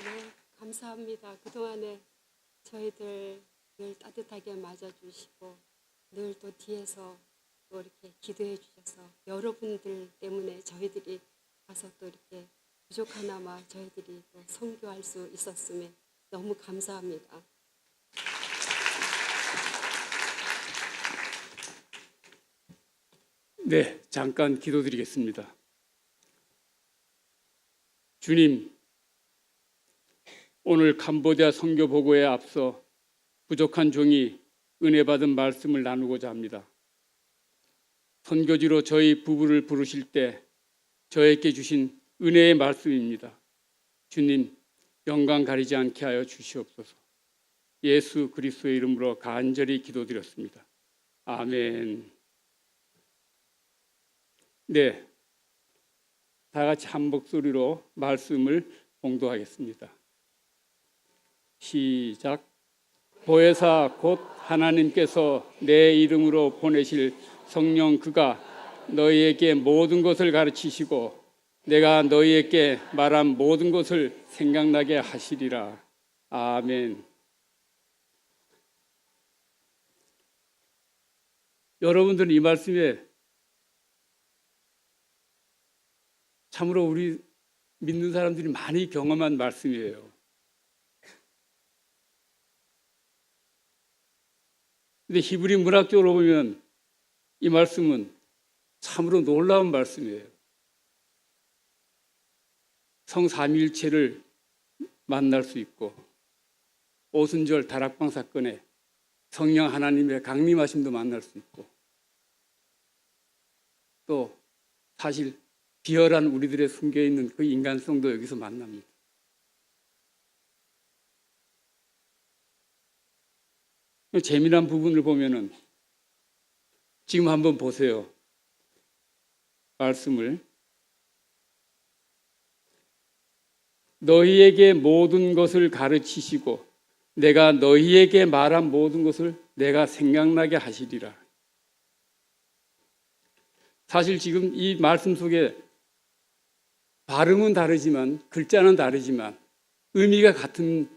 네, 감사합니다. 그동안에 저희들 늘 따뜻하게 맞아주시고 늘 또 뒤에서 또 이렇게 기도해 주셔서 여러분들 때문에 저희들이 가서 또 이렇게 부족하나마 저희들이 또 선교할 수 있었음에 너무 감사합니다. 네, 잠깐 기도드리겠습니다. 주님, 오늘 캄보디아 선교 보고에 앞서 부족한 종이 은혜 받은 말씀을 나누고자 합니다. 선교지로 저희 부부를 부르실 때 저에게 주신 은혜의 말씀입니다. 주님, 영광 가리지 않게 하여 주시옵소서. 예수 그리스도의 이름으로 간절히 기도드렸습니다. 아멘. 네, 다 같이 한 목소리로 말씀을 봉독하겠습니다. 시작. 보혜사 곧 하나님께서 내 이름으로 보내실 성령 그가 너희에게 모든 것을 가르치시고 내가 너희에게 말한 모든 것을 생각나게 하시리라. 아멘. 여러분들은 이 말씀에 참으로 우리 믿는 사람들이 많이 경험한 말씀이에요. 근데 히브리 문학적으로 보면 이 말씀은 참으로 놀라운 말씀이에요. 성삼위일체를 만날 수 있고 오순절 다락방 사건에 성령 하나님의 강림하심도 만날 수 있고 또 사실 비열한 우리들의 숨겨있는 그 인간성도 여기서 만납니다. 재미난 부분을 보면은 지금 한번 보세요. 말씀을 너희에게 모든 것을 가르치시고 내가 너희에게 말한 모든 것을 내가 생각나게 하시리라. 사실 지금 이 말씀 속에 발음은 다르지만 글자는 다르지만 의미가 같은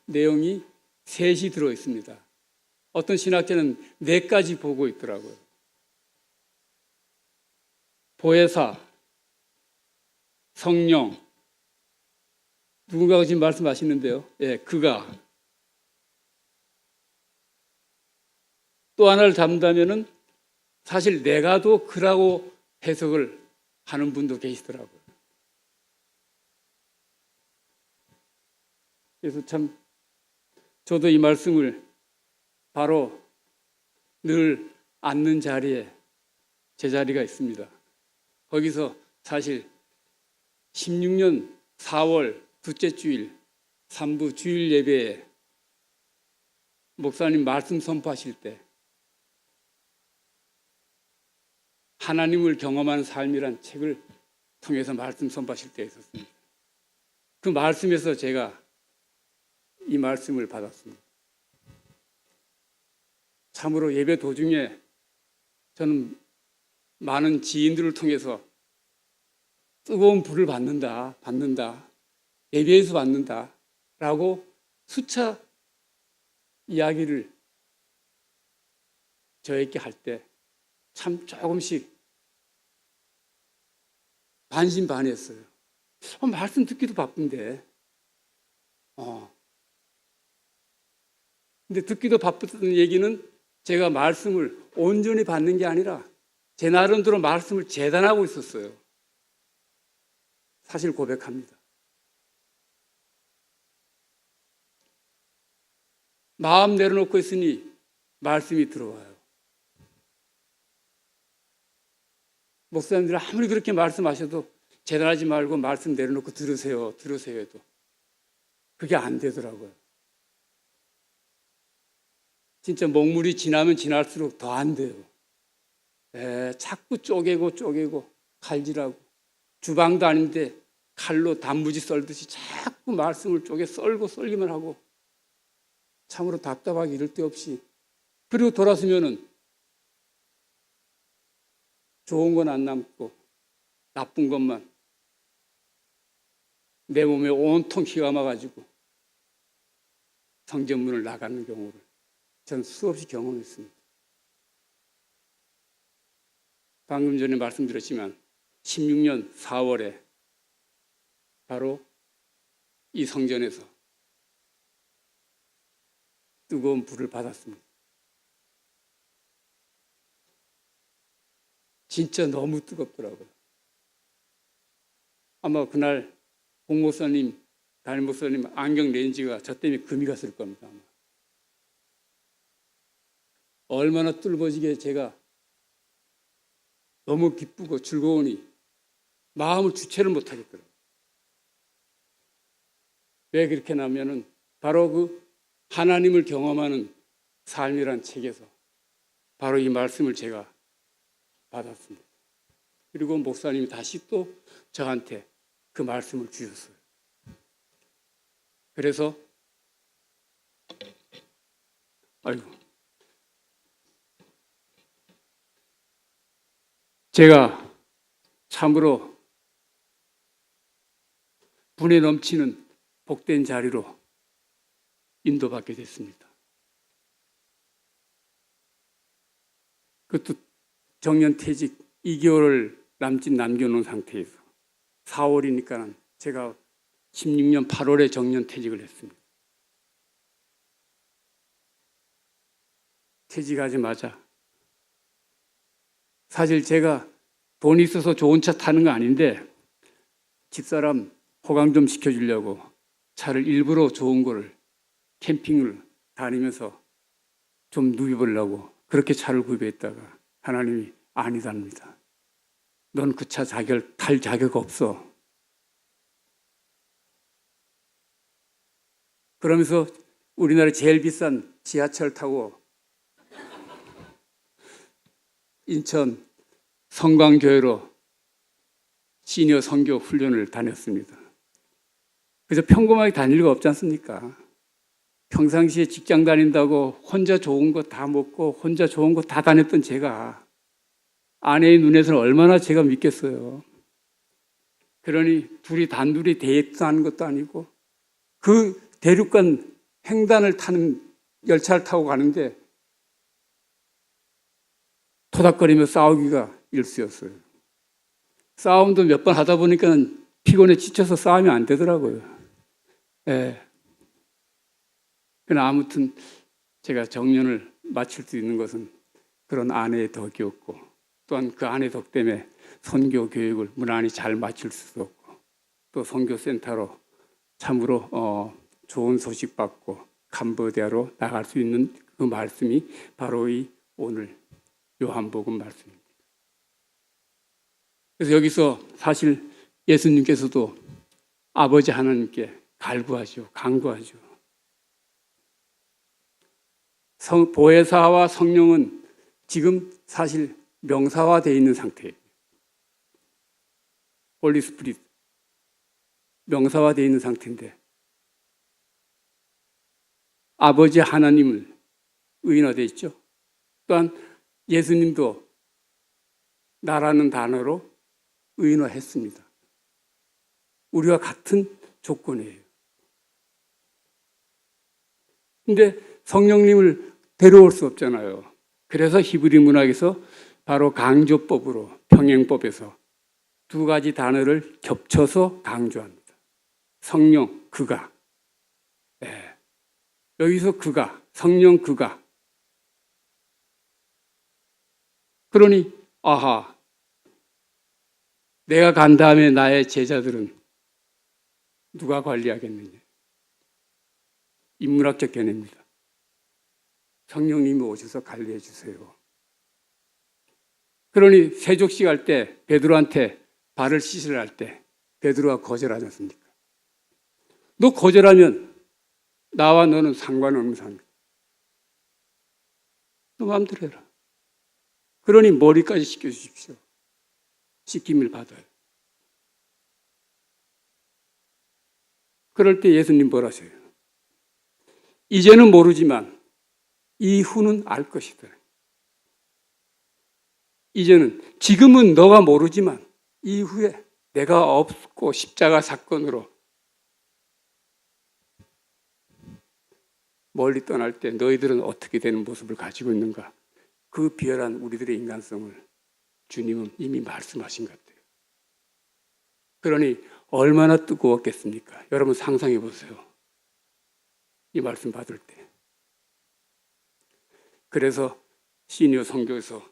내용이 셋이 들어 있습니다. 어떤 신학자는 4가지 보고 있더라고요. 보혜사, 성령, 누군가가 지금 말씀하시는데요. 예, 그가. 또 하나를 잡는다면은 사실 내가도 그라고 해석을 하는 분도 계시더라고요. 그래서 참 저도 이 말씀을 바로 늘 앉는 자리에 제 자리가 있습니다. 거기서 사실 16년 4월 둘째 주일 3부 주일 예배에 목사님 말씀 선포하실 때 하나님을 경험하는 삶이란 책을 통해서 말씀 선포하실 때 있었습니다. 그 말씀에서 제가 이 말씀을 받았습니다. 참으로 예배 도중에 저는 많은 지인들을 통해서 뜨거운 불을 받는다, 예배에서 받는다 라고 수차 이야기를 저에게 할 때 참 조금씩 반신반의했어요. 말씀 듣기도 바쁜데 근데 듣기도 바쁘던 얘기는 제가 말씀을 온전히 받는 게 아니라 제 나름대로 말씀을 재단하고 있었어요. 사실 고백합니다. 마음 내려놓고 있으니 말씀이 들어와요. 목사님들이 아무리 그렇게 말씀하셔도 재단하지 말고 말씀 내려놓고 들으세요 해도 그게 안 되더라고요. 진짜 먹물이 지나면 지날수록 더 안 돼요. 자꾸 쪼개고 칼질하고 주방도 아닌데 칼로 단무지 썰듯이 자꾸 말씀을 쪼개 썰기만 하고 참으로 답답하게 이럴 데 없이 그리고 돌아서면은 좋은 건 안 남고 나쁜 것만 내 몸에 온통 피가 막아지고 성전문을 나가는 경우를 저는 수없이 경험했습니다. 방금 전에 말씀드렸지만 16년 4월에 바로 이 성전에서 뜨거운 불을 받았습니다. 진짜 너무 뜨겁더라고요. 아마 그날 공목사님, 담임목사님 안경 렌즈가 저 때문에 금이 갔을 겁니다. 아마. 얼마나 뚫어지게 제가 너무 기쁘고 즐거우니 마음을 주체를 못하겠더라고요. 왜 그렇게 나면은 바로 그 하나님을 경험하는 삶이란 책에서 바로 이 말씀을 제가 받았습니다. 그리고 목사님이 다시 또 저한테 그 말씀을 주셨어요. 그래서 제가 참으로 분에 넘치는 복된 자리로 인도받게 됐습니다. 그것도 정년퇴직 2개월을 남짓 남겨놓은 상태에서 4월이니까 제가 16년 8월에 정년퇴직을 했습니다. 퇴직하자마자 사실 제가 돈이 있어서 좋은 차 타는 거 아닌데 집사람 호강 좀 시켜주려고 차를 일부러 좋은 거를 캠핑을 다니면서 좀 누벼보려고 그렇게 차를 구입했다가 하나님이 아니답니다. 넌 그 차 탈 자격 없어. 그러면서 우리나라 제일 비싼 지하철 타고 인천 성광교회로 시니어 선교 훈련을 다녔습니다. 그래서 평범하게 다닐 리가 없지 않습니까? 평상시에 직장 다닌다고 혼자 좋은 거 다 먹고 혼자 좋은 거 다 다녔던 제가 아내의 눈에서는 얼마나 제가 믿겠어요. 그러니 둘이 단둘이 데이트하는 것도 아니고 그 대륙간 횡단을 타는 열차를 타고 가는데 토닥거리며 싸우기가 일쑤였어요. 싸움도 몇 번 하다 보니까 피곤해 지쳐서 싸우면 안 되더라고요. 예. 그러나 아무튼 제가 정년을 마칠 수 있는 것은 그런 아내의 덕이었고 또한 그 아내 덕 때문에 선교 교육을 무난히 잘 마칠 수도 없고 또 선교센터로 참으로 좋은 소식 받고 캄보디아로 나갈 수 있는 그 말씀이 바로 이 오늘 요한복음 말씀입니다. 그래서 여기서 사실 예수님께서도 아버지 하나님께 간구하죠. 보혜사와 성령은 지금 사실 명사화되어 있는 상태예요. 홀리 스피릿 명사화되어 있는 상태인데 아버지 하나님을 의인화되어 있죠. 또한 예수님도 나라는 단어로 의인화했습니다. 우리와 같은 조건이에요. 근데 성령님을 데려올 수 없잖아요. 그래서 히브리 문학에서 바로 강조법으로 평행법에서 두 가지 단어를 겹쳐서 강조합니다. 성령, 그가. 네. 여기서 그가, 성령 그가. 그러니 아하, 내가 간 다음에 나의 제자들은 누가 관리하겠느냐. 인문학적 견해입니다. 성령님이 오셔서 관리해 주세요. 그러니 세족식 할 때 베드로한테 발을 씻으려 할 때 베드로가 거절하지 않습니까? 너 거절하면 나와 너는 상관없는 사람이야. 너 마음대로 해라. 그러니 머리까지 씻겨주십시오. 씻김을 받아요. 그럴 때 예수님 뭘 하세요? 이제는 모르지만 이후는 알 것이다. 이제는 지금은 너가 모르지만 이후에 내가 없고 십자가 사건으로 멀리 떠날 때 너희들은 어떻게 되는 모습을 가지고 있는가? 그 비열한 우리들의 인간성을 주님은 이미 말씀하신 것 같아요. 그러니 얼마나 뜨거웠겠습니까? 여러분 상상해 보세요. 이 말씀 받을 때. 그래서 시니어 선교에서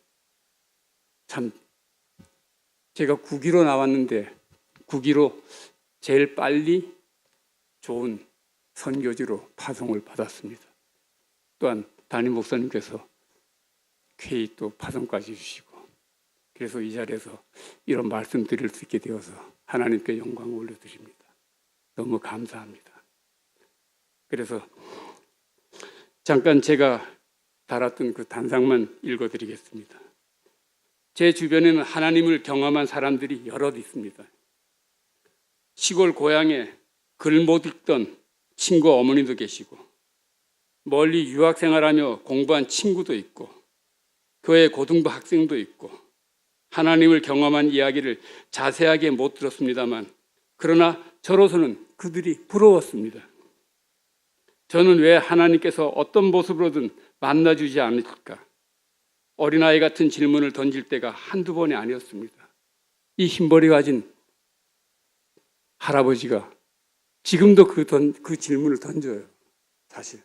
참 제가 9기로 나왔는데 9기로 제일 빨리 좋은 선교지로 파송을 받았습니다. 또한 담임 목사님께서 K 또 파송까지 주시고, 그래서 이 자리에서 이런 말씀 드릴 수 있게 되어서 하나님께 영광을 올려드립니다. 너무 감사합니다. 그래서 잠깐 제가 달았던 그 단상만 읽어드리겠습니다. 제 주변에는 하나님을 경험한 사람들이 여럿 있습니다. 시골 고향에 글 못 읽던 친구 어머니도 계시고, 멀리 유학 생활하며 공부한 친구도 있고, 교회 고등부 학생도 있고, 하나님을 경험한 이야기를 자세하게 못 들었습니다만, 그러나 저로서는 그들이 부러웠습니다. 저는 왜 하나님께서 어떤 모습으로든 만나주지 않을까? 어린아이 같은 질문을 던질 때가 한두 번이 아니었습니다. 이 흰머리 가진 할아버지가 지금도 그 질문을 던져요, 사실.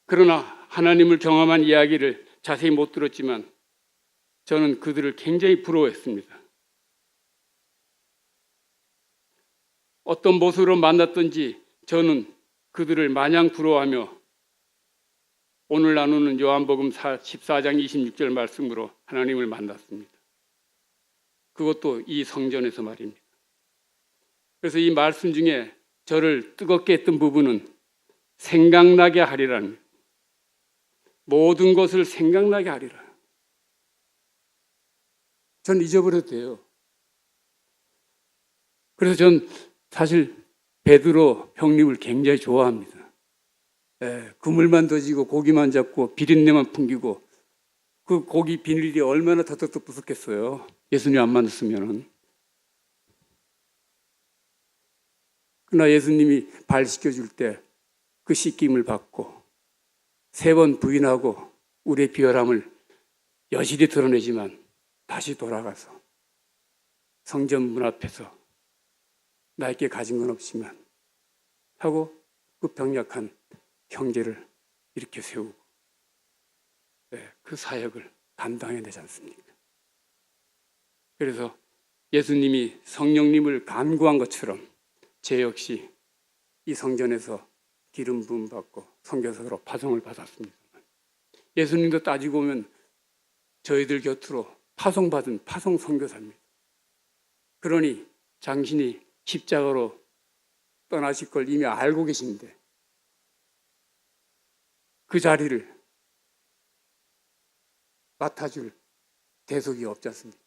그러나 하나님을 경험한 이야기를 자세히 못 들었지만 저는 그들을 굉장히 부러워했습니다. 어떤 모습으로 만났든지 저는 그들을 마냥 부러워하며 오늘 나누는 요한복음 14장 26절 말씀으로 하나님을 만났습니다. 그것도 이 성전에서 말입니다. 그래서 이 말씀 중에 저를 뜨겁게 했던 부분은 생각나게 하리라는, 모든 것을 생각나게 하리라. 전 잊어버려도 돼요. 그래서 전 사실 베드로 형님을 굉장히 좋아합니다. 그물만 던지고 고기만 잡고 비린내만 풍기고, 그 고기 비닐이 얼마나 더덕덕 부었겠어요. 예수님 안 만났으면은. 그러나 예수님이 발 씻겨줄 때 그 씻김을 받고 3번 부인하고 우리의 비열함을 여실히 드러내지만 다시 돌아가서 성전 문 앞에서 나에게 가진 건 없지만 하고 그 병약한 형제를 이렇게 세우고 그 사역을 감당해내지 않습니까? 그래서 예수님이 성령님을 간구한 것처럼 제 역시 이 성전에서 기름 부음 받고 선교사로 파송을 받았습니다. 예수님도 따지고 보면 저희들 곁으로 파송받은 파송 선교사입니다. 그러니 당신이 십자가로 떠나실 걸 이미 알고 계신데 그 자리를 맡아줄 대속이 없지 않습니까?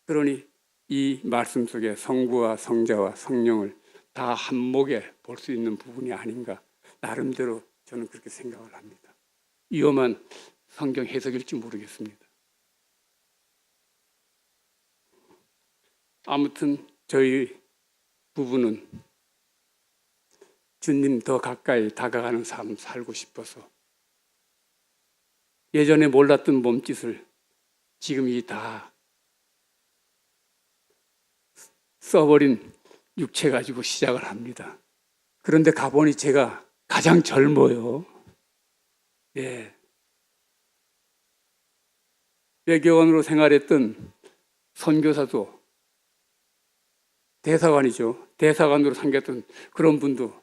그러니 이 말씀 속에 성부와 성자와 성령을 다 한목에 볼 수 있는 부분이 아닌가, 나름대로 저는 그렇게 생각을 합니다. 위험한 성경 해석일지 모르겠습니다. 아무튼 저희 부부는 주님 더 가까이 다가가는 삶 살고 싶어서 예전에 몰랐던 몸짓을 지금이 다 써버린 육체 가지고 시작을 합니다. 그런데 가보니 제가 가장 젊어요. 외교관으로 생활했던 선교사도 대사관이죠. 대사관으로 섬겼던 그런 분도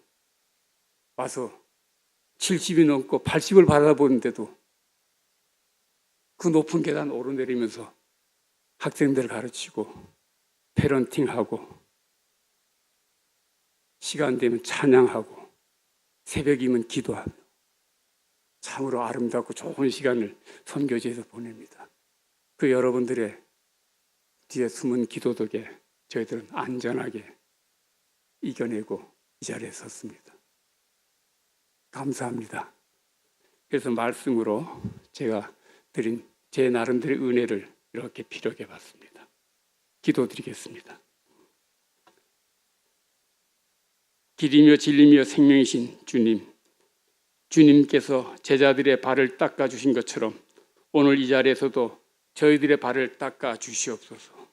와서 70이 넘고 80을 바라보는데도 그 높은 계단 오르내리면서 학생들 가르치고 패런팅하고 시간 되면 찬양하고 새벽이면 기도하며 참으로 아름답고 좋은 시간을 선교지에서 보냅니다. 그 여러분들의 뒤에 숨은 기도 덕에 저희들은 안전하게 이겨내고 이 자리에 섰습니다. 감사합니다. 그래서 말씀으로 제가 드린 제 나름대로의 은혜를 이렇게 피력해 봤습니다. 기도드리겠습니다. 길이며 진리며 생명이신 주님, 주님께서 제자들의 발을 닦아 주신 것처럼 오늘 이 자리에서도 저희들의 발을 닦아 주시옵소서.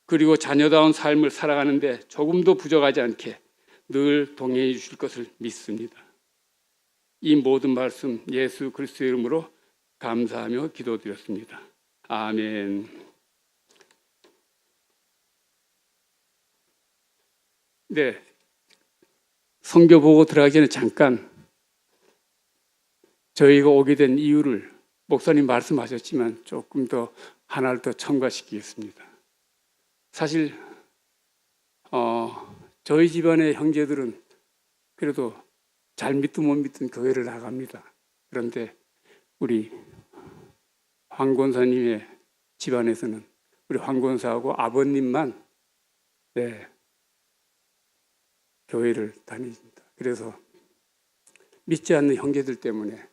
그리고 자녀다운 삶을 살아가는데 조금도 부족하지 않게 늘 동행해 주실 것을 믿습니다. 이 모든 말씀 예수 그리스도의 이름으로 감사하며 기도드렸습니다. 아멘. 네, 선교 보고 들어가기 전에 잠깐 저희가 오게 된 이유를 목사님 말씀하셨지만 조금 더 하나를 더 첨가시키겠습니다. 사실 저희 집안의 형제들은 그래도 잘 믿든 못 믿든 교회를 나갑니다. 그런데 우리 황 권사님의 집안에서는 우리 황 권사하고 아버님만 교회를 다닙니다. 그래서 믿지 않는 형제들 때문에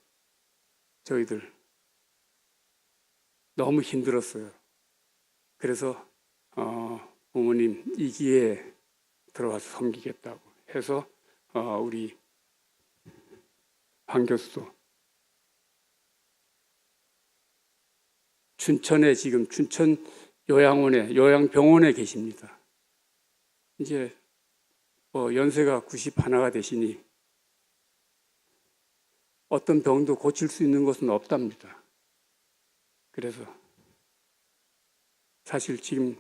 저희들 너무 힘들었어요. 그래서 부모님 이 기회에 들어와서 섬기겠다고 해서 우리 황 교수도 춘천에 지금 춘천 요양병원에 계십니다. 이제 연세가 91가 되시니 어떤 병도 고칠 수 있는 것은 없답니다. 그래서 사실 지금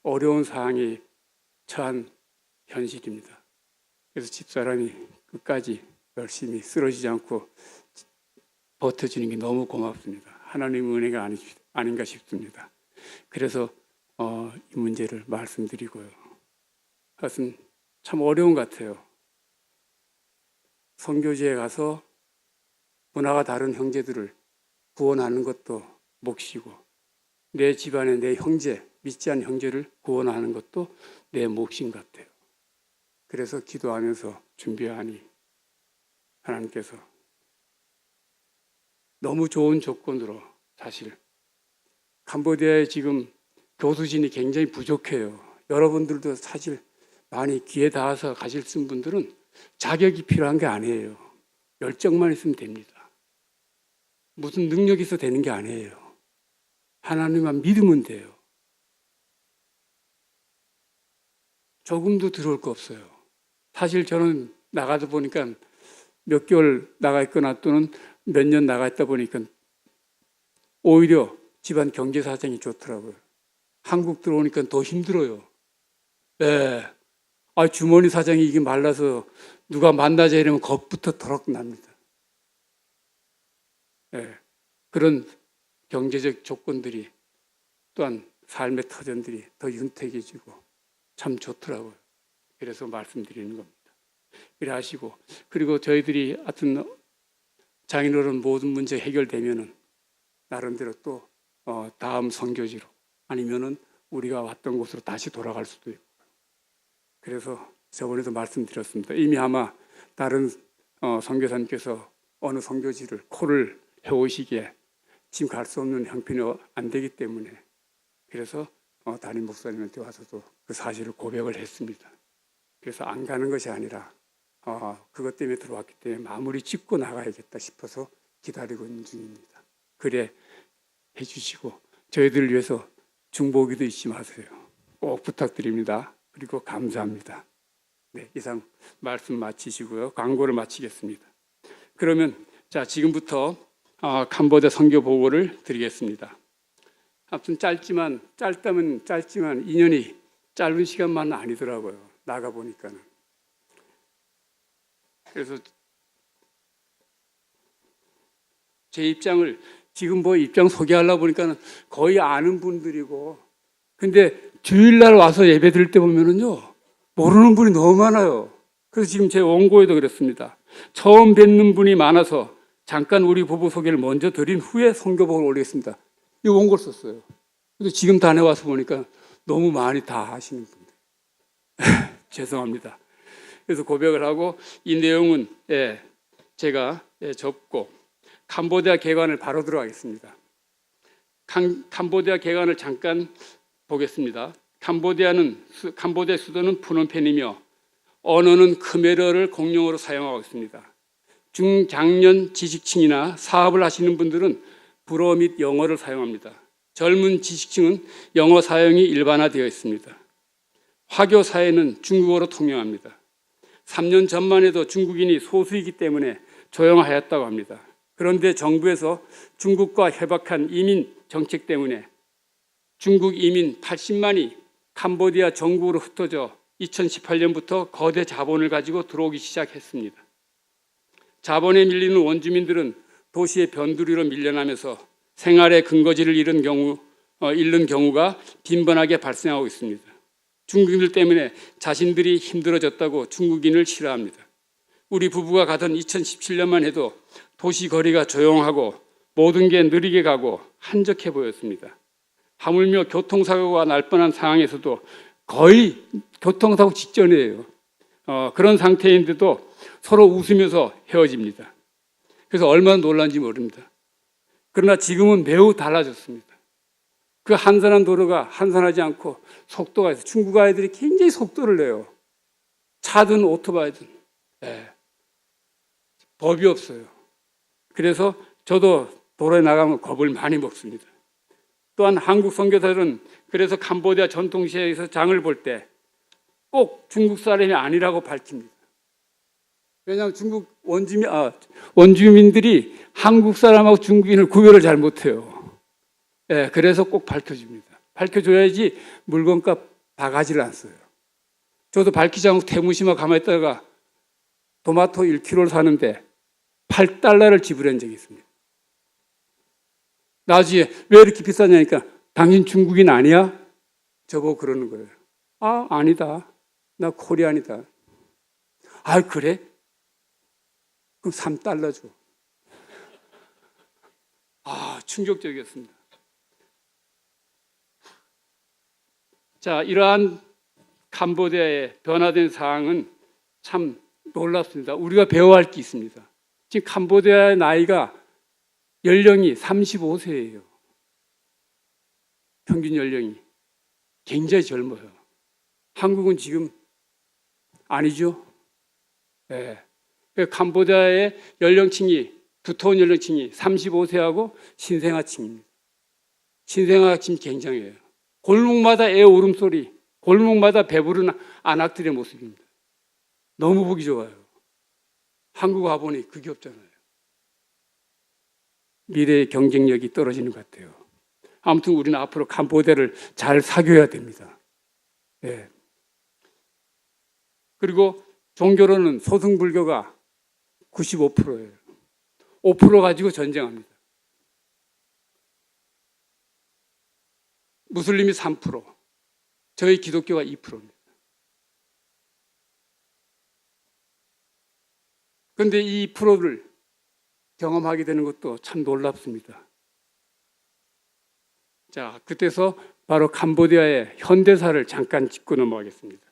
어려운 상황에 처한 현실입니다. 그래서 집사람이 끝까지 열심히 쓰러지지 않고 버텨주는 게 너무 고맙습니다. 하나님의 은혜가 아닌가 싶습니다. 그래서 이 문제를 말씀드리고요. 하여튼 참 어려운 것 같아요. 선교지에 가서 문화가 다른 형제들을 구원하는 것도 몫이고 내 집안의 내 형제, 믿지 않는 형제를 구원하는 것도 내 몫인 것 같아요. 그래서 기도하면서 준비하니 하나님께서 너무 좋은 조건으로 사실 캄보디아에 지금 교수진이 굉장히 부족해요. 여러분들도 사실 많이 기회 닿아서 가실 분들은 자격이 필요한 게 아니에요. 열정만 있으면 됩니다. 무슨 능력이 있어 되는 게 아니에요. 하나님만 믿으면 돼요. 조금도 들어올 거 없어요. 사실 저는 나가다 보니까 몇 개월 나가 있거나 또는 몇 년 나가 있다 보니까 오히려 집안 경제 사정이 좋더라고요. 한국 들어오니까 더 힘들어요. 네. 주머니 사정이 이게 말라서 누가 만나자 이러면 겁부터 더럭 납니다. 네. 그런 경제적 조건들이 또한 삶의 터전들이 더 윤택해지고 참 좋더라고요. 그래서 말씀드리는 겁니다. 그래 하시고 그리고 저희들이 하여튼 장인어른 모든 문제 해결되면은 나름대로 또 다음 선교지로 아니면은 우리가 왔던 곳으로 다시 돌아갈 수도 있고 그래서 저번에도 말씀드렸습니다. 이미 아마 다른 선교사님께서 어느 선교지를 코를 해오시기에 지금 갈 수 없는 형편이 안 되기 때문에 그래서 담임 목사님한테 와서도 그 사실을 고백을 했습니다. 그래서 안 가는 것이 아니라 그것 때문에 들어왔기 때문에 마무리 짓고 나가야겠다 싶어서 기다리고 있는 중입니다. 그래 해주시고 저희들을 위해서 중보기도 잊지 마세요. 꼭 부탁드립니다. 그리고 감사합니다. 네, 이상 말씀 마치시고요. 광고를 마치겠습니다. 그러면 자 지금부터 캄보디아 선교 보고를 드리겠습니다. 아무튼 짧지만 2년이 짧은 시간만은 아니더라고요. 나가 보니까는. 그래서 제 입장을 지금 입장 소개하려고 보니까는 거의 아는 분들이고 근데 주일날 와서 예배 드릴 때 보면은요 모르는 분이 너무 많아요. 그래서 지금 제 원고에도 그랬습니다. 처음 뵙는 분이 많아서 잠깐 우리 부부 소개를 먼저 드린 후에 선교복을 올리겠습니다. 이 원고를 썼어요. 근데 지금 다녀와서 보니까 너무 많이 다 하시는 분들. 죄송합니다. 그래서 고백을 하고 이 내용은 제가 접고 캄보디아 개관을 바로 들어가겠습니다. 캄보디아 개관을 잠깐 보겠습니다. 캄보디아 수도는 푸놈펜이며 언어는 크메르어를 공용어로 사용하고 있습니다. 중장년 지식층이나 사업을 하시는 분들은 불어 및 영어를 사용합니다. 젊은 지식층은 영어 사용이 일반화되어 있습니다. 화교 사회는 중국어로 통용합니다. 3년 전만 해도 중국인이 소수이기 때문에 조용하였다고 합니다. 그런데 정부에서 중국과 협약한 이민 정책 때문에 중국 이민 80만이 캄보디아 전국으로 흩어져 2018년부터 거대 자본을 가지고 들어오기 시작했습니다. 자본에 밀리는 원주민들은 도시의 변두리로 밀려나면서 생활의 근거지를 잃는 경우가 빈번하게 발생하고 있습니다. 중국인들 때문에 자신들이 힘들어졌다고 중국인을 싫어합니다. 우리 부부가 가던 2017년만 해도 도시 거리가 조용하고 모든 게 느리게 가고 한적해 보였습니다. 하물며 교통사고가 날 뻔한 상황에서도 거의 교통사고 직전이에요. 그런 상태인데도 서로 웃으면서 헤어집니다. 그래서 얼마나 놀란지 모릅니다. 그러나 지금은 매우 달라졌습니다. 그 한산한 도로가 한산하지 않고 속도가 있어요. 중국 아이들이 굉장히 속도를 내요. 차든 오토바이든. 법이 없어요. 그래서 저도 도로에 나가면 겁을 많이 먹습니다. 또한 한국 선교사들은 그래서 캄보디아 전통시장에서 장을 볼 때 꼭 중국 사람이 아니라고 밝힙니다. 왜냐하면 중국 원주민들이 한국 사람하고 중국인을 구별을 잘 못해요. 그래서 꼭 밝혀줍니다. 밝혀줘야지 물건값 바가지를 안 써요. 저도 밝히지 않고 태무심하 가만히 있다가 토마토 1kg를 사는데 $8를 지불한 적이 있습니다. 나중에 왜 이렇게 비싸냐니까 당신 중국인 아니야? 저보고 그러는 거예요. 아니다. 나 코리안이다. 그래? 그럼 $3 줘. 충격적이었습니다. 자, 이러한 캄보디아의 변화된 상황은 참 놀랍습니다. 우리가 배워야 할 게 있습니다. 지금 캄보디아의 나이가 연령이 35세예요. 평균 연령이 굉장히 젊어요. 한국은 지금 아니죠. 캄보디아의 연령층이 두터운 연령층이 35세하고 신생아층입니다. 신생아층이 굉장해요. 골목마다 애 울음소리, 골목마다 배부른 아낙들의 모습입니다. 너무 보기 좋아요. 한국 와보니 그게 없잖아요. 미래의 경쟁력이 떨어지는 것 같아요. 아무튼 우리는 앞으로 캄보디아를 잘 사귀어야 됩니다. 그리고 종교로는 소승불교가 95%예요. 5% 가지고 전쟁합니다. 무슬림이 3%, 저희 기독교가 2%입니다. 그런데 이 2%를 경험하게 되는 것도 참 놀랍습니다. 자, 그때서 바로 캄보디아의 현대사를 잠깐 짚고 넘어가겠습니다.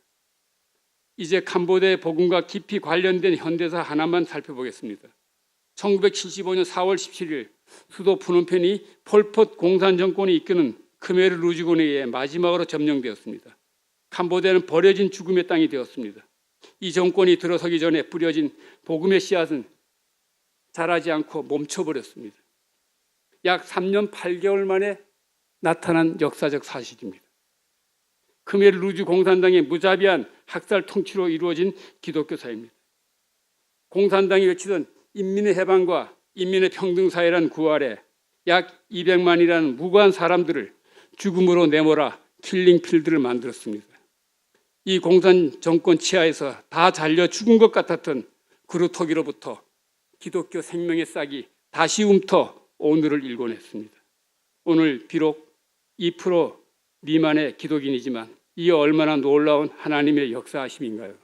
이제 캄보디아의 복음과 깊이 관련된 현대사 하나만 살펴보겠습니다. 1975년 4월 17일 수도 푸놈펜이 폴폿 공산 정권이 이끄는 크메르 루주군에 의해 마지막으로 점령되었습니다. 캄보디아는 버려진 죽음의 땅이 되었습니다. 이 정권이 들어서기 전에 뿌려진 복음의 씨앗은 자라지 않고 멈춰버렸습니다. 약 3년 8개월 만에 나타난 역사적 사실입니다. 크메르 루주 공산당의 무자비한 학살 통치로 이루어진 기독교 사회입니다. 공산당이 외치던 인민의 해방과 인민의 평등사회란 구할에 약 200만이라는 무고한 사람들을 죽음으로 내몰아 킬링필드를 만들었습니다. 이 공산 정권 치하에서 다 잘려 죽은 것 같았던 그루터기로부터 기독교 생명의 싹이 다시 움터 오늘을 일궈냈습니다. 오늘 비록 2% 미만의 기독인이지만 이 얼마나 놀라운 하나님의 역사하심인가요?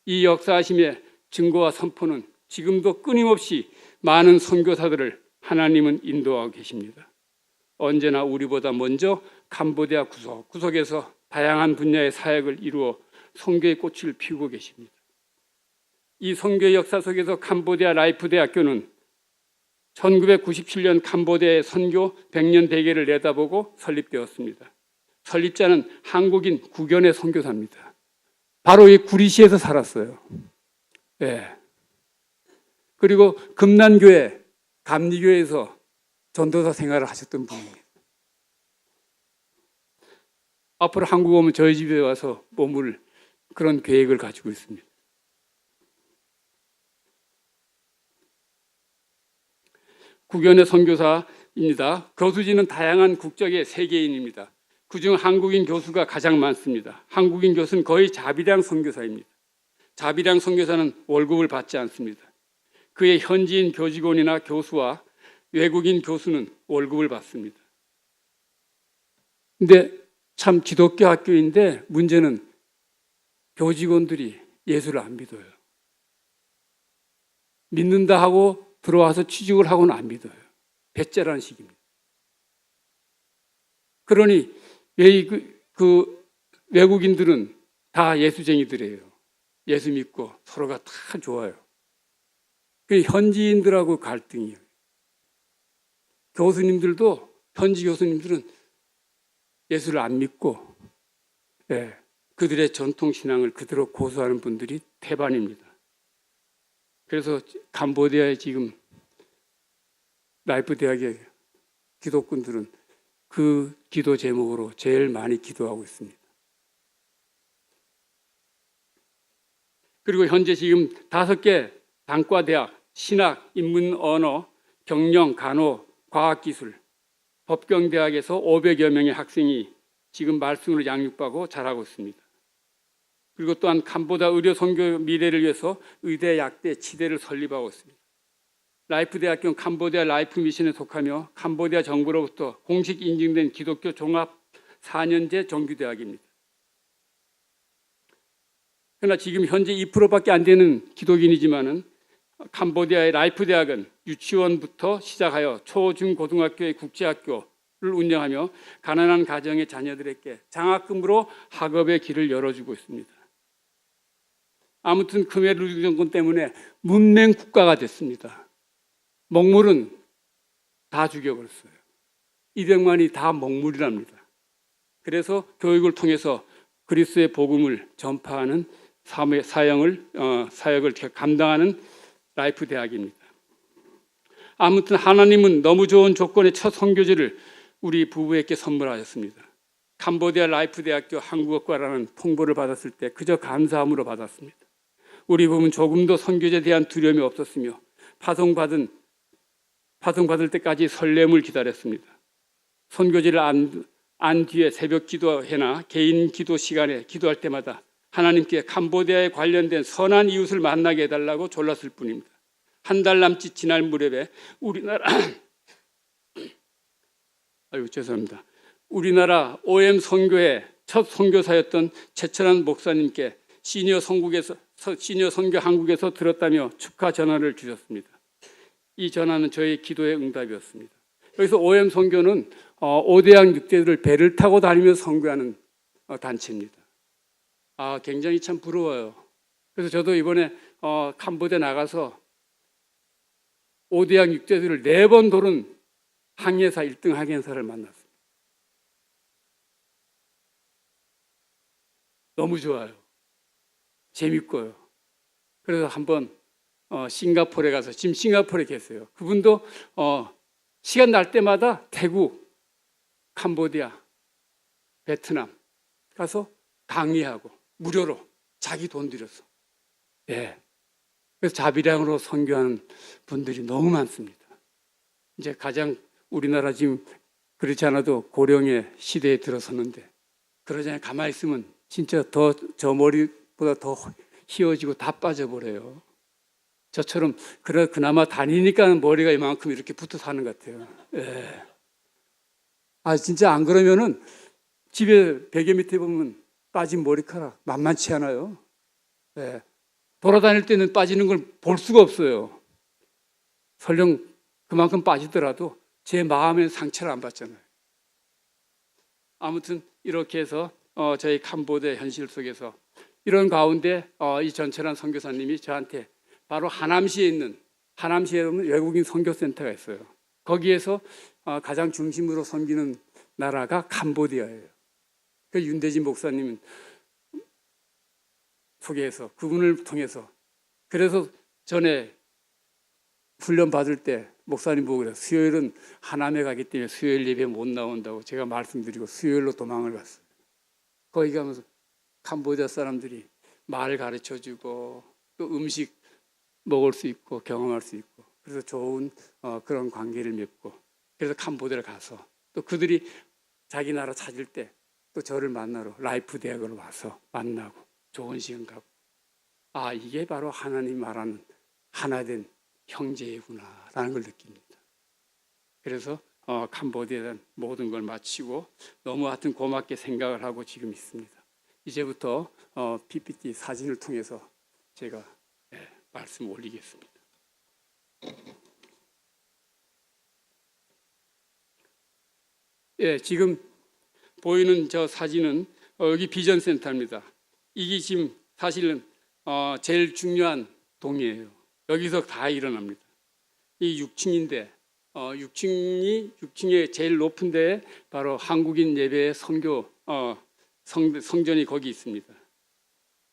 이 역사하심의 증거와 선포는 지금도 끊임없이 많은 선교사들을 하나님은 인도하고 계십니다. 언제나 우리보다 먼저 캄보디아 구석에서 다양한 분야의 사역을 이루어 선교의 꽃을 피우고 계십니다. 이 선교의 역사 속에서 캄보디아 라이프 대학교는 1997년 캄보디아의 선교 100년 대계를 내다보고 설립되었습니다. 설립자는 한국인 구견의 선교사입니다. 바로 이 구리시에서 살았어요. 예. 그리고 금난교회, 감리교회에서 전도사 생활을 하셨던 분입니다. 앞으로 한국 오면 저희 집에 와서 머물 그런 계획을 가지고 있습니다. 구견의 선교사입니다. 교수진은 다양한 국적의 세계인입니다. 그중 한국인 교수가 가장 많습니다. 한국인 교수는 거의 자비량 선교사입니다. 자비량 선교사는 월급을 받지 않습니다. 그의 현지인 교직원이나 교수와 외국인 교수는 월급을 받습니다. 근데 참 기독교 학교인데 문제는 교직원들이 예수를 안 믿어요. 믿는다 하고 들어와서 취직을 하고는 안 믿어요. 배째라는 식입니다. 그러니 그 외국인들은 다 예수쟁이들이에요. 예수 믿고 서로가 다 좋아요. 그 현지인들하고 갈등이에요. 교수님들도 현지 교수님들은 예수를 안 믿고 그들의 전통 신앙을 그대로 고수하는 분들이 태반입니다. 그래서 캄보디아의 지금 라이프 대학의 기독군들은 그 기도 제목으로 제일 많이 기도하고 있습니다. 그리고 현재 지금 5개 단과대학, 신학, 인문 언어, 경영, 간호, 과학기술, 법경대학에서 500여 명의 학생이 지금 말씀으로 양육받고 자라고 있습니다. 그리고 또한 캄보디아 의료 선교 미래를 위해서 의대, 약대, 치대를 설립하고 있습니다. 라이프 대학교는 캄보디아 라이프 미션에 속하며 캄보디아 정부로부터 공식 인증된 기독교 종합 4년제 정규대학입니다. 그러나 지금 현재 2%밖에 안 되는 기독인이지만은 캄보디아의 라이프 대학은 유치원부터 시작하여 초, 중, 고등학교의 국제학교를 운영하며 가난한 가정의 자녀들에게 장학금으로 학업의 길을 열어주고 있습니다. 아무튼 khmer rouge 정권 때문에 문맹 국가가 됐습니다. 먹물은 다 죽여버렸어요. 200만이 다 먹물이랍니다. 그래서 교육을 통해서 그리스도의 복음을 전파하는 사역을 감당하는 라이프 대학입니다. 아무튼 하나님은 너무 좋은 조건의 첫 선교지를 우리 부부에게 선물하셨습니다. 캄보디아 라이프 대학교 한국어과라는 통보를 받았을 때 그저 감사함으로 받았습니다. 우리 부부는 조금도 선교제에 대한 두려움이 없었으며 파송받을 때까지 설렘을 기다렸습니다. 선교지를 안 뒤에 새벽 기도회나 개인 기도 시간에 기도할 때마다 하나님께 캄보디아에 관련된 선한 이웃을 만나게 해달라고 졸랐을 뿐입니다. 한 달 남짓 지날 무렵에 우리나라 OM 선교회 첫 선교사였던 최철한 목사님께 시니어 선교 한국에서 들었다며 축하 전화를 주셨습니다. 이 전화는 저의 기도의 응답이었습니다. 여기서 OM 선교는 5대양 6대들을 배를 타고 다니면서 선교하는 단체입니다. 굉장히 참 부러워요. 그래서 저도 이번에 캄보디아 나가서 5대양 6대들을 4번 도는 항해사 1등 항해사를 만났습니다. 너무 좋아요. 재밌고요. 그래서 한번 싱가포르에 가서 지금 싱가포르에 계세요. 그분도 시간 날 때마다 태국, 캄보디아, 베트남 가서 강의하고 무료로 자기 돈 들여서 그래서 자비량으로 선교하는 분들이 너무 많습니다. 이제 가장 우리나라 지금 그렇지 않아도 고령의 시대에 들어섰는데 그러잖아요. 가만히 있으면 진짜 더 저 머리보다 더 휘어지고 다 빠져버려요. 저처럼 그나마 다니니까 머리가 이만큼 이렇게 붙어 사는 것 같아요. 진짜 안 그러면은 집에 베개 밑에 보면 빠진 머리카락 만만치 않아요. 돌아다닐 때는 빠지는 걸 볼 수가 없어요. 설령 그만큼 빠지더라도 제 마음엔 상처를 안 받잖아요. 아무튼 이렇게 해서 저희 캄보디아 현실 속에서 이런 가운데 이 전철한 선교사님이 저한테 바로 하남시에 보면 외국인 선교센터가 있어요. 거기에서 가장 중심으로 섬기는 나라가 캄보디아예요. 그 윤대진 목사님 소개해서 그분을 통해서 그래서 전에 훈련 받을 때 목사님 보고 그래요. 수요일은 하남에 가기 때문에 수요일 예배 못 나온다고 제가 말씀드리고 수요일로 도망을 갔어요. 거기 가면서 캄보디아 사람들이 말 가르쳐주고 또 음식 먹을 수 있고 경험할 수 있고 그래서 좋은 그런 관계를 맺고 그래서 캄보디아를 가서 또 그들이 자기 나라 찾을 때 또 저를 만나러 라이프 대학으로 와서 만나고 좋은 시간 갖고 아 이게 바로 하나님 말하는 하나된 형제구나라는 걸 느낍니다. 그래서 캄보디아에 대한 모든 걸 마치고 너무 하여튼 고맙게 생각을 하고 지금 있습니다. 이제부터 PPT 사진을 통해서 제가 말씀 올리겠습니다. 예, 지금 보이는 저 사진은 여기 비전센터입니다. 이게 지금 사실은 제일 중요한 동이에요. 여기서 다 일어납니다. 이 6층인데 6층에 제일 높은 데에 바로 한국인 예배의 선교 성전이 거기 있습니다.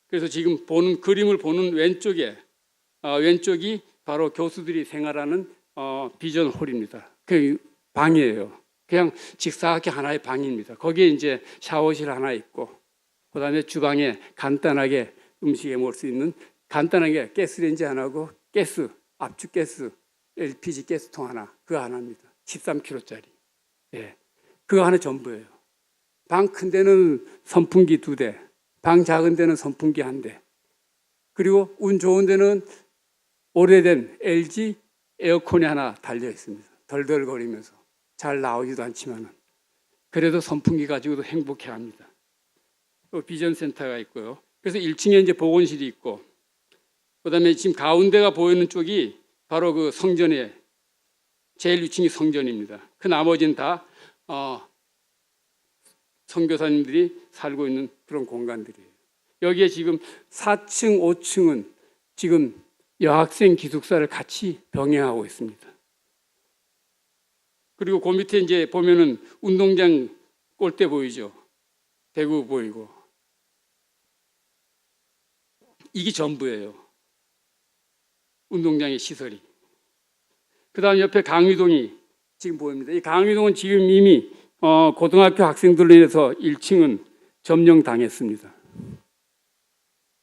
그래서 지금 보는 그림을 보는 왼쪽이 바로 교수들이 생활하는 비전홀입니다. 그 방이에요. 그냥 직사각형 하나의 방입니다. 거기에 이제 샤워실 하나 있고, 그다음에 주방에 간단하게 음식에 먹을 수 있는 간단하게 가스레인지 하나고 압축 가스, LPG 가스통 하나, 그거 하나입니다. 13kg짜리. 예, 그거 하나 전부예요. 방 큰 데는 선풍기 2대, 방 작은 데는 선풍기 1대, 그리고 운 좋은 데는 오래된 LG 에어컨이 하나 달려 있습니다. 덜덜거리면서 잘 나오지도 않지만은 그래도 선풍기 가지고도 행복해합니다. 비전 센터가 있고요. 그래서 1층에 이제 보건실이 있고, 그다음에 지금 가운데가 보이는 쪽이 바로 그 성전의 제일 위층이 성전입니다. 그 나머지는 다 선교사님들이 살고 있는 그런 공간들이에요. 여기에 지금 4층, 5층은 지금 여학생 기숙사를 같이 병행하고 있습니다. 그리고 그 밑에 이제 보면은 운동장 골대 보이죠? 대구 보이고. 이게 전부예요. 운동장의 시설이. 그 다음 옆에 강의동이 지금 보입니다. 이 강의동은 지금 이미 고등학교 학생들로 인해서 1층은 점령당했습니다.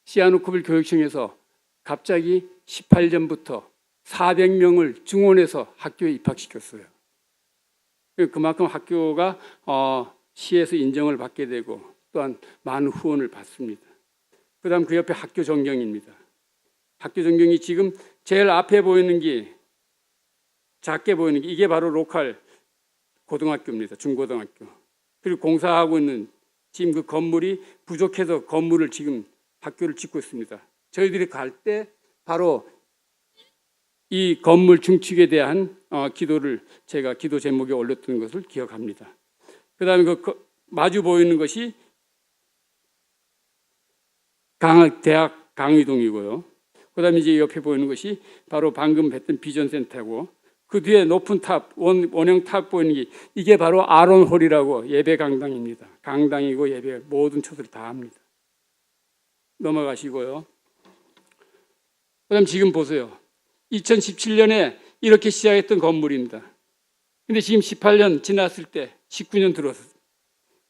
시아누쿠빌 교육청에서 갑자기 18년부터 400명을 증원해서 학교에 입학시켰어요. 그만큼 학교가 시에서 인정을 받게 되고 또한 많은 후원을 받습니다. 그 다음 그 옆에 학교 전경입니다. 학교 전경이 지금 제일 앞에 보이는 게 작게 보이는 게 이게 바로 로컬 고등학교입니다. 중고등학교. 그리고 공사하고 있는 지금 그 건물이 부족해서 건물을 지금 학교를 짓고 있습니다. 저희들이 갈 때 바로 이 건물 증축에 대한 기도를 제가 기도 제목에 올렸던 것을 기억합니다. 그 다음에 그 마주 보이는 것이 대학 강의동이고요. 그 다음에 이제 옆에 보이는 것이 바로 방금 뵀던 비전센터고, 그 뒤에 높은 탑, 원형 탑 보이는 게 이게 바로 아론홀이라고 예배 강당입니다. 강당이고 예배 모든 초들 다 합니다. 넘어가시고요. 그 다음 지금 보세요. 2017년에 이렇게 시작했던 건물입니다. 근데 지금 18년 지났을 때 19년 들어왔어요.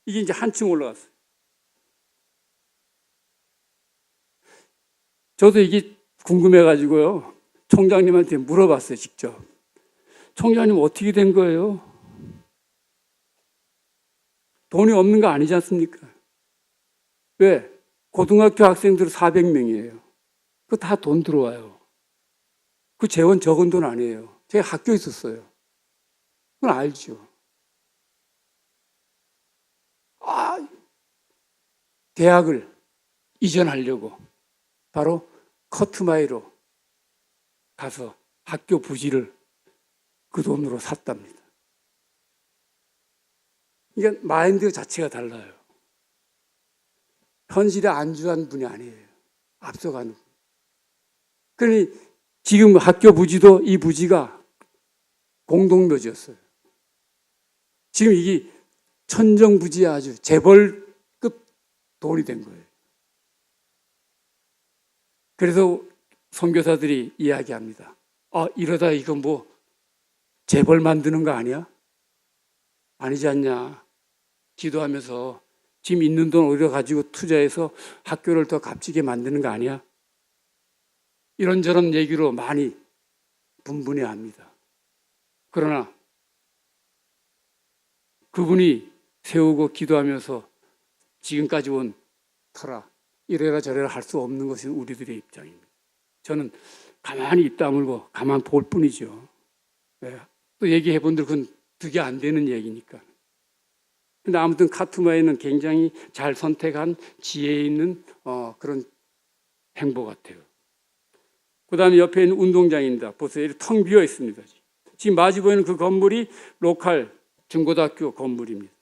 이게 이제 한층 올라갔어요. 저도 이게 궁금해가지고요. 총장님한테 물어봤어요, 직접. 총장님 어떻게 된 거예요? 돈이 없는 거 아니지 않습니까? 왜? 고등학교 학생들 400명이에요. 그거 다 돈 들어와요. 그 재원 적은 돈 아니에요. 제가 학교에 있었어요. 그건 알죠. 대학을 이전하려고 바로 커트마이로 가서 학교 부지를 그 돈으로 샀답니다. 이게 마인드 자체가 달라요. 현실에 안주한 분이 아니에요. 앞서가는 분. 그러니 지금 학교 부지도 이 부지가 공동묘지였어요. 지금 이게 천정부지에 아주 재벌급 돈이 된 거예요. 그래서 선교사들이 이야기합니다. 이러다 이거 뭐 재벌 만드는 거 아니야? 아니지 않냐. 기도하면서 지금 있는 돈 오히려 가지고 투자해서 학교를 더 값지게 만드는 거 아니야? 이런저런 얘기로 많이 분분해합니다. 그러나 그분이 세우고 기도하면서 지금까지 온 터라 이래라 저래라 할 수 없는 것이 우리들의 입장입니다. 저는 가만히 입 다물고 가만 볼 뿐이죠. 네. 또 얘기해 본들 그건 그게 안 되는 얘기니까. 근데 아무튼 카투마에는 굉장히 잘 선택한 지혜 있는 그런 행보 같아요. 그 다음에 옆에 있는 운동장입니다. 보세요. 이렇게 텅 비어 있습니다. 지금 마주 보이는 그 건물이 로컬 중고등학교 건물입니다.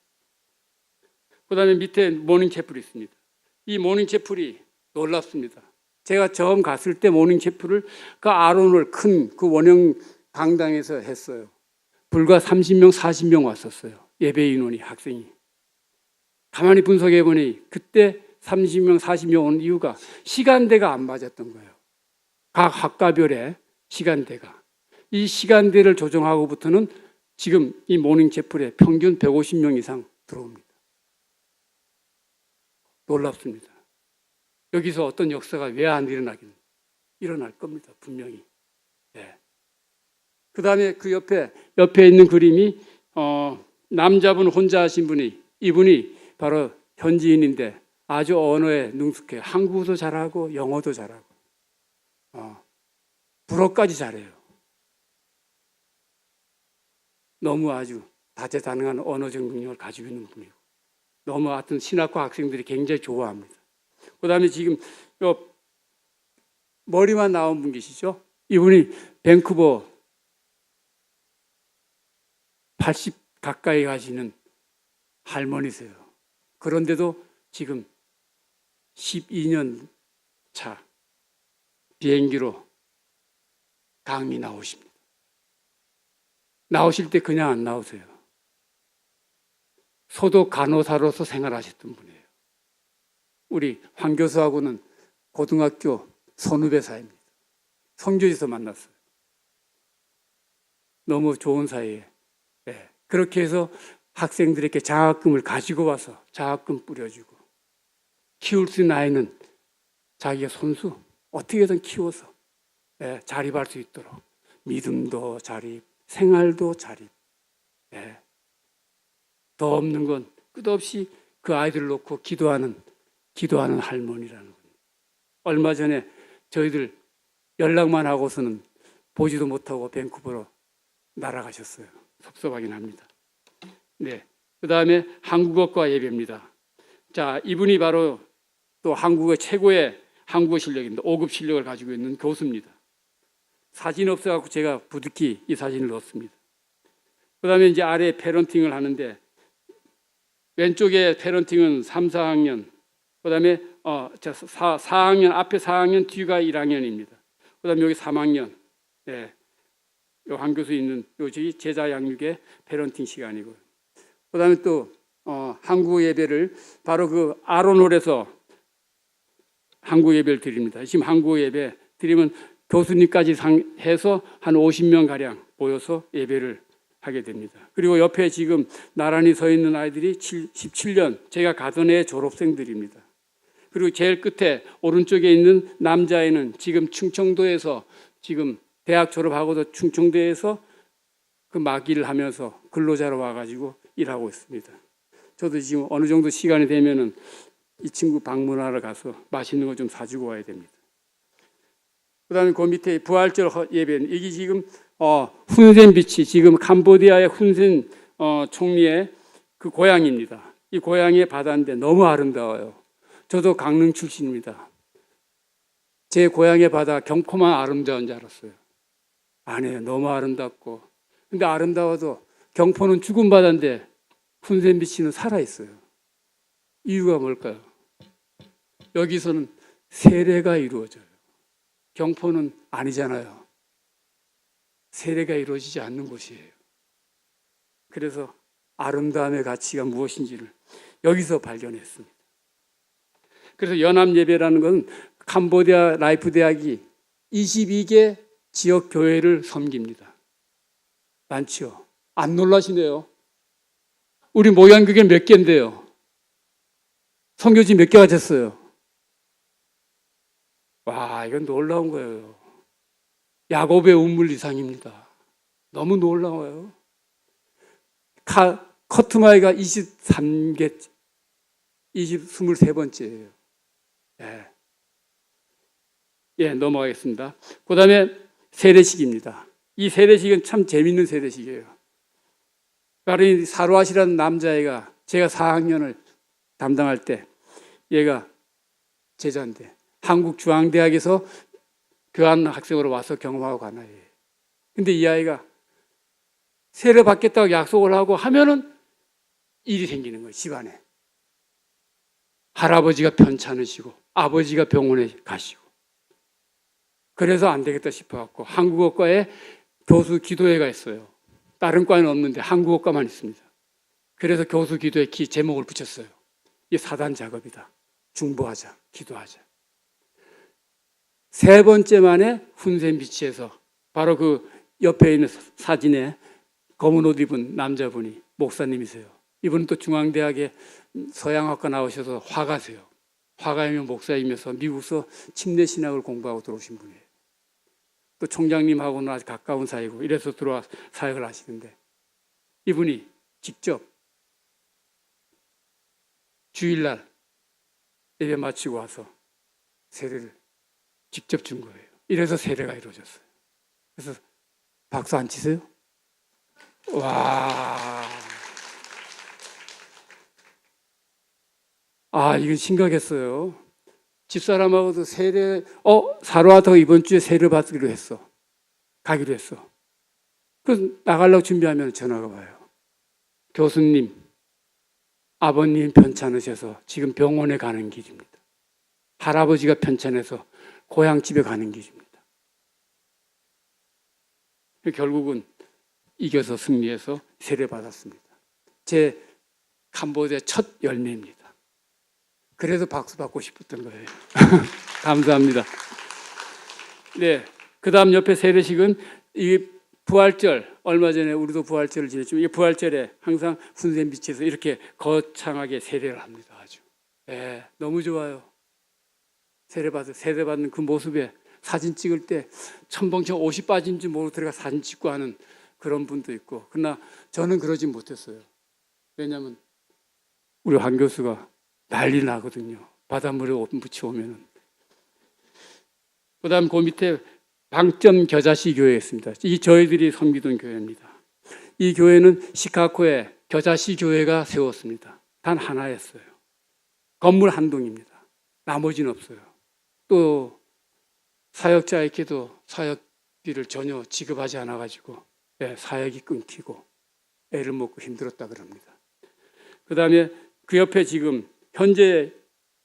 그 다음에 밑에 모닝채플이 있습니다. 이 모닝채플이 놀랍습니다. 제가 처음 갔을 때 모닝채플을 그 아론을 큰 그 원형 강당에서 했어요. 불과 30명, 40명 왔었어요. 예배 인원이, 학생이. 가만히 분석해 보니 그때 30명, 40명 온 이유가 시간대가 안 맞았던 거예요. 각 학과별의 시간대가. 이 시간대를 조정하고부터는 지금 이 모닝채플에 평균 150명 이상 들어옵니다. 놀랍습니다. 여기서 어떤 역사가 왜 안 일어나긴 일어날 겁니다. 분명히. 네. 그 다음에 그 옆에 있는 그림이 남자분 혼자 하신 분이 이분이 바로 현지인인데 아주 언어에 능숙해요. 한국어도 잘하고 영어도 잘하고 불어까지 잘해요. 너무 아주 다재다능한 언어적 능력을 가지고 있는 분이고 너무 하여튼 신학과 학생들이 굉장히 좋아합니다. 그 다음에 지금 머리만 나온 분 계시죠? 이분이 밴쿠버 80 가까이 가시는 할머니세요. 그런데도 지금 12년 차 비행기로 강의 나오십니다. 나오실 때 그냥 안 나오세요. 소독 간호사로서 생활하셨던 분이에요. 우리 황 교수하고는 고등학교 선후배 사이입니다. 성주에서 만났어요. 너무 좋은 사이에. 네. 그렇게 해서 학생들에게 장학금을 가지고 와서 장학금 뿌려주고 키울 수 있는 아이는 자기가 손수 어떻게든 키워서 자립할 수 있도록 믿음도 자립, 생활도 자립. 더 없는 건 끝없이 그 아이들을 놓고 기도하는 할머니라는 거예요. 얼마 전에 저희들 연락만 하고서는 보지도 못하고 밴쿠버로 날아가셨어요. 섭섭하긴 합니다. 네. 그 다음에 한국어과 예배입니다. 자, 이분이 바로 또 한국의 최고의 한국어 실력입니다. 5급 실력을 가지고 있는 교수입니다. 사진 없어갖고 제가 부득이 이 사진을 넣었습니다. 그 다음에 이제 아래 패런팅을 하는데 왼쪽에 패런팅은 3, 4학년, 그 다음에 4학년, 앞에 4학년, 뒤가 1학년입니다. 그 다음에 여기 3학년, 네. 요 한 교수 있는 요지 제자 양육의 패런팅 시간이고, 그 다음에 또 한국 예배를 바로 그 아론홀에서 한국 예배를 드립니다. 지금 한국 예배 드리면 교수님까지 해서 한 50명 가량 모여서 예배를 하게 됩니다. 그리고 옆에 지금 나란히 서 있는 아이들이 17년 제가 가던 애 졸업생들입니다. 그리고 제일 끝에 오른쪽에 있는 남자애는 지금 충청도에서 지금 대학 졸업하고도 충청도에서 그 막일을 하면서 근로자로 와가지고 일하고 있습니다. 저도 지금 어느 정도 시간이 되면은 이 친구 방문하러 가서 맛있는 거 좀 사주고 와야 됩니다. 그 다음에 그 밑에 부활절 예배는 이게 지금 훈센 비치, 지금 캄보디아의 훈센 총리의 그 고향입니다. 이 고향의 바다인데 너무 아름다워요. 저도 강릉 출신입니다. 제 고향의 바다 경포만 아름다운 줄 알았어요. 아니에요. 너무 아름답고. 근데 아름다워도 경포는 죽은 바다인데 훈센 비치는 살아있어요. 이유가 뭘까요? 여기서는 세례가 이루어져요. 경포는 아니잖아요. 세례가 이루어지지 않는 곳이에요. 그래서 아름다움의 가치가 무엇인지를 여기서 발견했습니다. 그래서 연합예배라는 건 캄보디아 라이프 대학이 22개 지역 교회를 섬깁니다. 많지요? 안 놀라시네요. 우리 목양교회 몇 개인데요? 선교지 몇 개가 됐어요? 와, 이건 놀라운 거예요. 야곱의 우물 이상입니다. 너무 놀라워요. 커트마이가 23개, 23번째예요. 예, 넘어가겠습니다. 그 다음에 세례식입니다. 이 세례식은 참 재밌는 세례식이에요. 바로 사로아시라는 남자애가 제가 4학년을 담당할 때 얘가 제자인데 한국중앙대학에서 교환학생으로 와서 경험하고 간 아이예요. 근데 이 아이가 세례 받겠다고 약속을 하고 하면은 일이 생기는 거예요, 집안에. 할아버지가 편찮으시고 아버지가 병원에 가시고. 그래서 안 되겠다 싶어갖고 한국어과에 교수 기도회가 있어요. 다른 과는 없는데 한국어과만 있습니다. 그래서 교수 기도회 제목을 붙였어요. 이 사단 작업이다. 중보하자, 기도하자. 세 번째 만에 훈센 비치에서 바로 그 옆에 있는 사진에 검은 옷 입은 남자분이 목사님이세요. 이분은 또 중앙대학에 서양학과 나오셔서 화가세요. 화가이며 목사이면서 미국에서 침례신학을 공부하고 들어오신 분이에요. 또 총장님하고는 아주 가까운 사이고 이래서 들어와 사역을 하시는데 이분이 직접 주일날 예배 마치고 와서 세례를 직접 준 거예요. 이래서 세례가 이루어졌어요. 그래서 박수 안 치세요? 와, 이건 심각했어요. 집사람하고도 사로와서 이번 주에 세례 받기로 했어. 가기로 했어. 그래서 나가려고 준비하면 전화가 와요. 교수님, 아버님 편찮으셔서 지금 병원에 가는 길입니다. 할아버지가 편찮아서 고향 집에 가는 길입니다. 결국은 이겨서 승리해서 세례 받았습니다. 제 캄보디아 첫 열매입니다. 그래서 박수 받고 싶었던 거예요. 감사합니다. 네, 그 다음 옆에 세례식은 이 부활절, 얼마 전에 우리도 부활절을 지냈지만 이 부활절에 항상 훈센 비치에서 이렇게 거창하게 세례를 합니다. 아주. 네, 너무 좋아요. 세례받는 그 모습에 사진 찍을 때 첨벙청 옷이 빠진지 모르고 들어가 사진 찍고 하는 그런 분도 있고, 그러나 저는 그러지 못했어요. 왜냐하면 우리 황 교수가 난리 나거든요. 바닷물에 옷 묻혀오면은. 그 다음 그 밑에 방점 겨자씨 교회에 있습니다. 이 저희들이 섬기던 교회입니다. 이 교회는 시카고에 겨자씨 교회가 세웠습니다. 단 하나였어요. 건물 한 동입니다. 나머지는 없어요. 또 사역자에게도 사역비를 전혀 지급하지 않아가지고 사역이 끊기고 애를 먹고 힘들었다 그럽니다. 그 다음에 그 옆에 지금 현재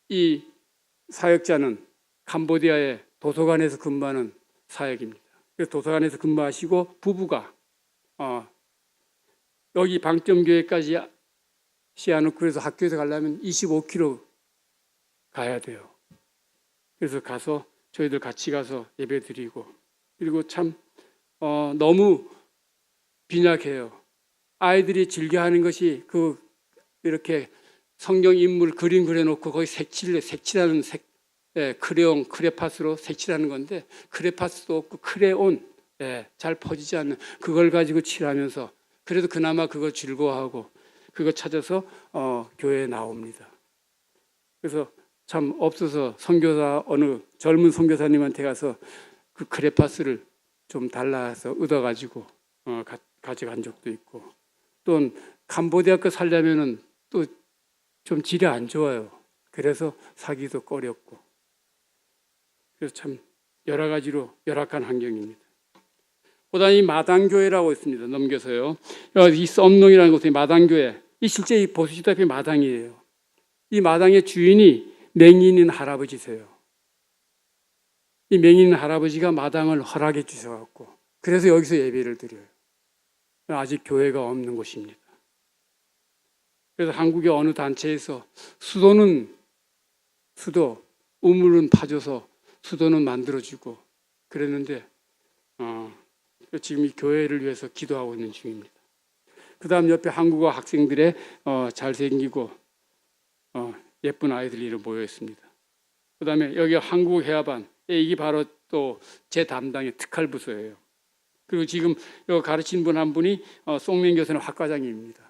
이 사역자는 캄보디아의 도서관에서 근무하는 사역입니다. 그래서 도서관에서 근무하시고 부부가 여기 방점교회까지 시아누크에서 학교에서 가려면 25km 가야 돼요. 그래서 가서 저희들 같이 가서 예배드리고, 그리고 참 너무 빈약해요. 아이들이 즐겨하는 것이 이렇게 성경 인물 그림 그려놓고 거기 색칠하는 크레용, 크레파스로 색칠하는 건데 크레파스도 없고 크레온, 잘 퍼지지 않는 그걸 가지고 칠하면서 그래도 그나마 그거 즐거워하고 그거 찾아서 교회에 나옵니다. 그래서 참 없어서 선교사 어느 젊은 선교사님한테 가서 그 크레파스를 좀 달라서 얻어가지고 가져간 적도 있고, 또 캄보디아 거 살려면은 또 좀 질이 안 좋아요. 그래서 사기도 꺼렸고, 그래서 참 여러 가지로 열악한 환경입니다. 그다음에 마당교회라고 있습니다. 넘겨서요. 이 썸농이라는 곳이 마당교회. 이 실제 이 보시다시피 마당이에요. 이 마당의 주인이 맹인인 할아버지세요. 이 맹인인 할아버지가 마당을 허락해 주셔갖고 그래서 여기서 예배를 드려요. 아직 교회가 없는 곳입니다. 그래서 한국의 어느 단체에서 수도는 수도 우물은 파줘서 수도는 만들어주고 그랬는데 지금 이 교회를 위해서 기도하고 있는 중입니다. 그 다음 옆에 한국어 학생들의 잘생기고 예쁜 아이들이 모여 있습니다. 그 다음에 여기 한국회화반, 이게 바로 또 제 담당의 특할 부서예요. 그리고 지금 여기 가르치는 분 한 분이 송명 교수는 학과장입니다.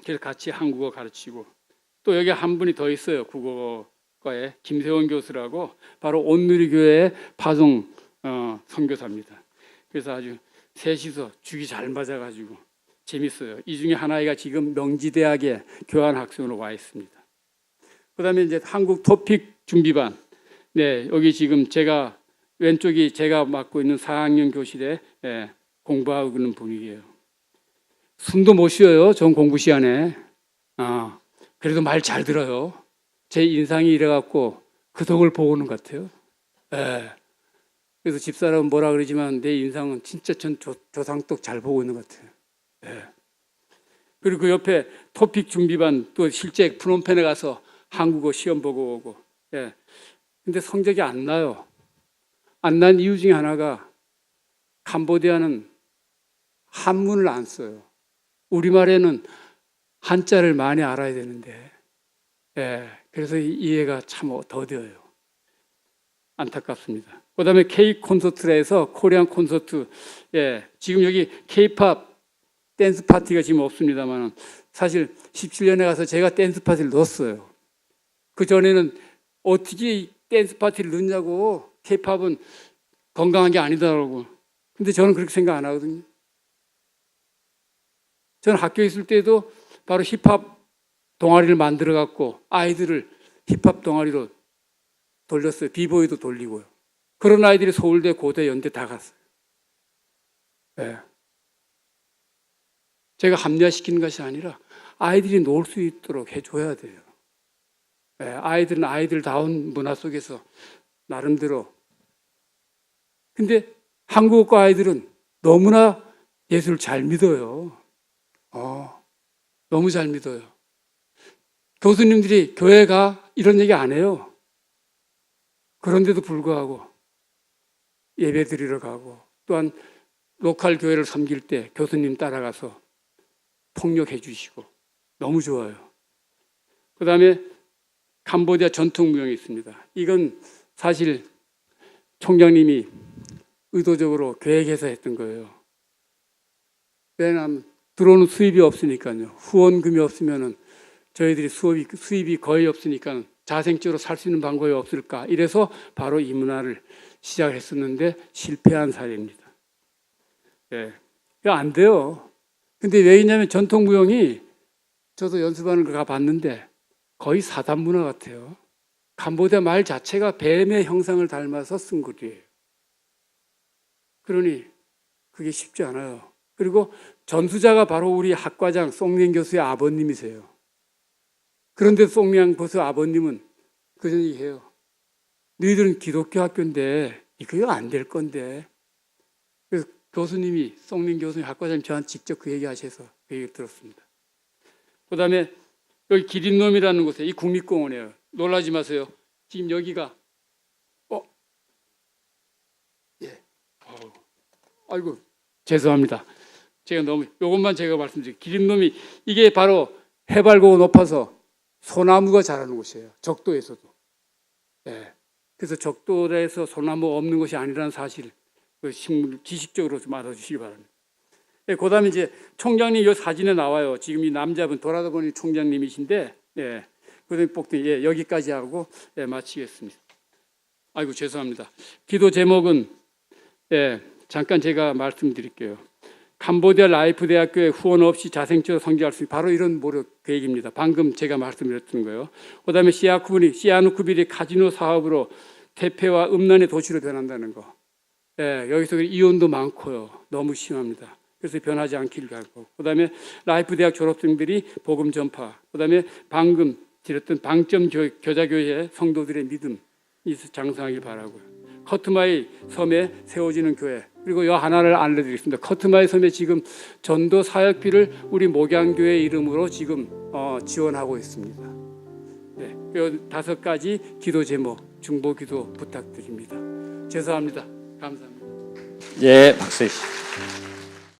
그래서 같이 한국어 가르치고 또 여기 한 분이 더 있어요. 국어과에 김세원 교수라고 바로 온누리교회의 파송 선교사입니다. 그래서 아주 셋이서 죽이 잘 맞아가지고 재밌어요. 이 중에 하나가 지금 명지대학에 교환 학생으로 와 있습니다. 그다음에 이제 한국 토픽 준비반, 네 여기 지금 제가 왼쪽이 제가 맡고 있는 4학년 교실에 공부하고 있는 분위기예요. 숨도 못 쉬어요. 전 공부 시간에. 그래도 말 잘 들어요. 제 인상이 이래갖고 그 덕을 보고 오는 것 같아요. 그래서 집사람은 뭐라 그러지만 내 인상은 진짜 전 조상떡 잘 보고 있는 것 같아요. 그리고 그 옆에 토픽 준비반 또 실제 프놈펜에 가서 한국어 시험 보고 오고. 근데 성적이 안 나요. 안 난 이유 중에 하나가 캄보디아는 한문을 안 써요. 우리말에는 한자를 많이 알아야 되는데, 그래서 이해가 참 더뎌요. 안타깝습니다. 그다음에 K 콘서트라 해서 코리안 콘서트, 지금 여기 K-팝 댄스 파티가 지금 없습니다만 사실 17년에 가서 제가 댄스 파티를 넣었어요. 그 전에는 어떻게 댄스 파티를 넣냐고. K-팝은 건강한 게 아니다라고. 근데 저는 그렇게 생각 안 하거든요. 저는 학교에 있을 때도 바로 힙합 동아리를 만들어 갖고 아이들을 힙합 동아리로 돌렸어요. 비보이도 돌리고요. 그런 아이들이 서울대, 고대, 연대 다 갔어요. 제가 합리화시키는 것이 아니라 아이들이 놀 수 있도록 해줘야 돼요. 아이들은 아이들다운 문화 속에서 나름대로. 근데 한국어 아이들은 너무나 예수를 잘 믿어요. 너무 잘 믿어요. 교수님들이 교회 가 이런 얘기 안 해요. 그런데도 불구하고 예배 드리러 가고 또한 로컬 교회를 섬길 때 교수님 따라가서 폭력해 주시고 너무 좋아요. 그 다음에 캄보디아 전통무용이 있습니다. 이건 사실 총장님이 의도적으로 계획해서 했던 거예요. 왜냐하면 들어오는 수입이 없으니까요. 후원금이 없으면 저희들이 수입이 거의 없으니까 자생적으로 살 수 있는 방법이 없을까. 이래서 바로 이 문화를 시작했었는데 실패한 사례입니다. 안 돼요. 근데 왜 있냐면 전통무용이 저도 연습하는 거 가봤는데 거의 사단 문화 같아요. 캄보디아 말 자체가 뱀의 형상을 닮아서 쓴 글이에요. 그러니 그게 쉽지 않아요. 그리고 전수자가 바로 우리 학과장 송명 교수의 아버님이세요. 그런데 송명 교수 아버님은 그런 얘기해요. 너희들은 기독교 학교인데 이거 안 될 건데. 그래서 교수님이 송명 교수님 학과장님 저한테 직접 그 얘기 하셔서 그 얘기를 들었습니다. 그 다음에 여기 기린놈이라는 곳에 이 국립공원이에요. 놀라지 마세요. 지금 여기가 아이고 죄송합니다. 제가 너무 이것만 제가 말씀드릴게요. 기린놈이 이게 바로 해발고가 높아서 소나무가 자라는 곳이에요. 적도에서도. 그래서 적도에서 소나무 없는 곳이 아니라는 사실 그 식물 지식적으로 좀 알아주시기 바랍니다. 그 다음에 이제 총장님 이 사진에 나와요. 지금 이 남자분 돌아다 보니 총장님이신데, 그다음에 복도 여기까지 하고 마치겠습니다. 아이고 죄송합니다. 기도 제목은 잠깐 제가 말씀드릴게요. 캄보디아 라이프 대학교에 후원 없이 자생적으로 선교할 수 있는 바로 이런 모력 계획입니다. 방금 제가 말씀드렸던 거예요. 그다음에 시아누쿠빌이 카지노 사업으로 대패와 음란의 도시로 변한다는 거. 여기서 이혼도 많고요. 너무 심합니다. 그래서 변하지 않기를 바라고. 그다음에 라이프 대학 졸업생들이 복음 전파. 그다음에 방금 드렸던 방점 교자교회 성도들의 믿음이 장성하길 바라고요. 커트마이 섬에 세워지는 교회. 그리고 이 하나를 알려드리겠습니다. 커트마이 섬에 지금 전도 사역비를 우리 목양교회 이름으로 지금 지원하고 있습니다. 요 5가지 기도 제목 중보 기도 부탁드립니다. 죄송합니다. 감사합니다. 예, 박수 주시죠.